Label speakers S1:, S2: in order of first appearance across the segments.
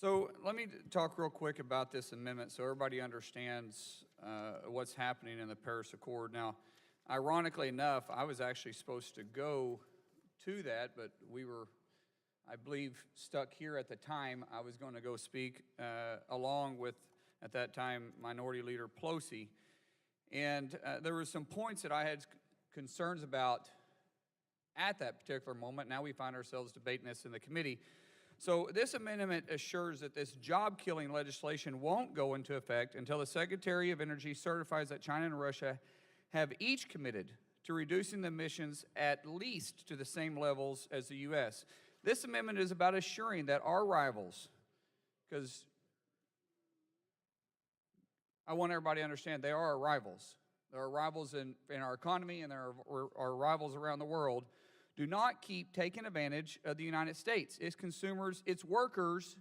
S1: So let me talk real quick about this amendment so everybody understands what's happening in the Paris Accord. Now, ironically enough, I was actually supposed to go to that, but we were, I believe, stuck here at the time. I was going to go speak along with, at that time, Minority Leader Pelosi. And there were some points that I had concerns about at that particular moment. Now we find ourselves debating this in the committee. So this amendment assures that this job-killing legislation won't go into effect until the Secretary of Energy certifies that China and Russia have each committed to reducing the emissions at least to the same levels as the U.S. This amendment is about assuring that our rivals, because I want everybody to understand they are our rivals. There are rivals in our economy, and there are rivals around the world. Do not keep taking advantage of the United States, its consumers, its workers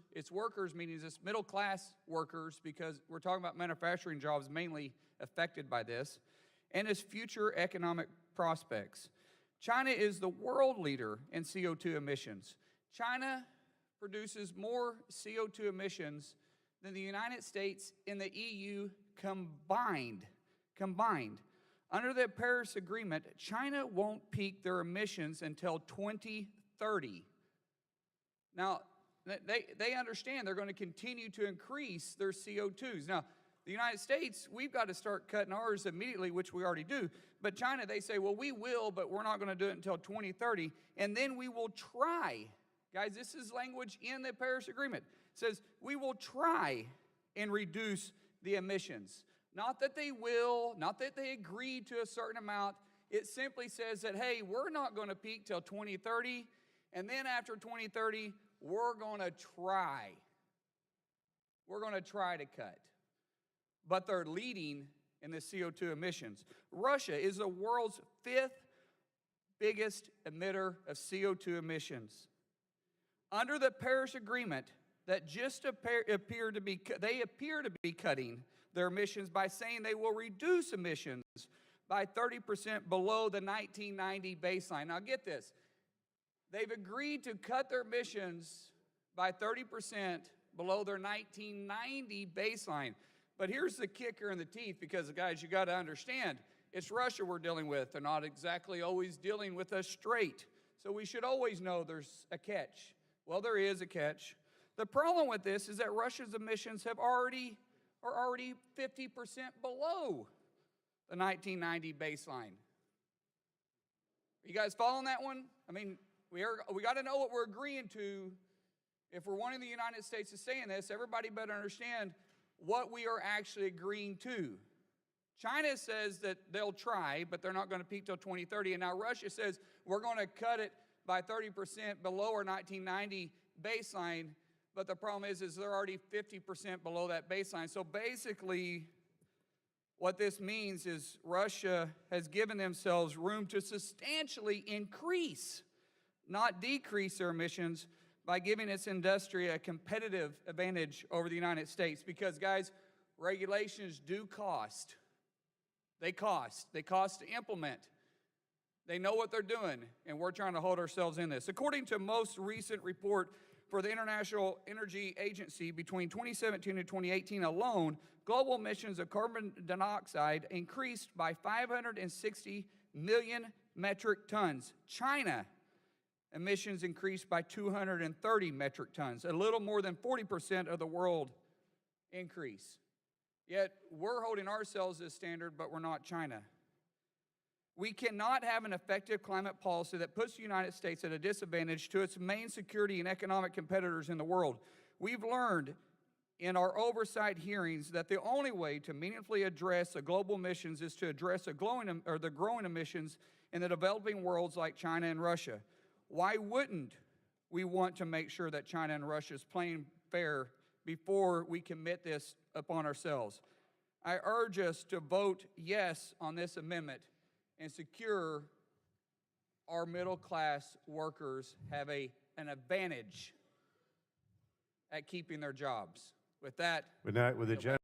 S1: meaning its middle-class workers, because we're talking about manufacturing jobs mainly affected by this, and its future economic prospects. China is the world leader in CO2 emissions. China produces more CO2 emissions than the United States and the EU combined. Under the Paris Agreement, China won't peak their emissions until 2030. Now, they understand they're going to continue to increase their CO2s. Now, the United States, we've got to start cutting ours immediately, which we already do. But China, they say, well, we will, but we're not going to do it until 2030, and then we will try. Guys, this is language in the Paris Agreement. It says we will try and reduce the emissions. Not that they will, not that they agree to a certain amount. It simply says that, hey, we're not going to peak till 2030, and then after 2030, we're going to try. We're going to try to cut. But they're leading in the CO2 emissions. Russia is the world's 5th biggest emitter of CO2 emissions. Under the Paris Agreement, that just appear to be cutting their emissions by saying they will reduce emissions by 30% below the 1990 baseline. Now get this, they've agreed to cut their emissions by 30% below their 1990 baseline. But here's the kicker in the teeth, because guys, you got to understand, it's Russia we're dealing with. They're not exactly always dealing with us straight. So we should always know there's a catch. Well, there is a catch. The problem with this is that Russia's emissions are already 50% below the 1990 baseline. Are you guys following that one? I mean, we got to know what we're agreeing to. If we're wanting the United States to say in this, everybody better understand what we are actually agreeing to. China says that they'll try, but they're not going to peak till 2030. And now Russia says we're going to cut it by 30% below our 1990 baseline. But the problem is they're already 50% below that baseline. So basically, what this means is Russia has given themselves room to substantially increase, not decrease their emissions, by giving its industry a competitive advantage over the United States. Because, guys, regulations do cost. They cost. They cost to implement. They know what they're doing, and we're trying to hold ourselves in this. According to most recent report for the International Energy Agency, between 2017 and 2018 alone, global emissions of carbon dioxide increased by 560 million metric tons. China emissions increased by 230 metric tons, a little more than 40% of the world increase. Yet we're holding ourselves as standard, but we're not China. We cannot have an effective climate policy that puts the United States at a disadvantage to its main security and economic competitors in the world. We've learned in our oversight hearings that the only way to meaningfully address the global emissions is to address the growing emissions in the developing worlds like China and Russia. Why wouldn't we want to make sure that China and Russia is playing fair before we commit this upon ourselves? I urge us to vote yes on this amendment and secure our middle-class workers have an advantage at keeping their jobs. With that,
S2: with the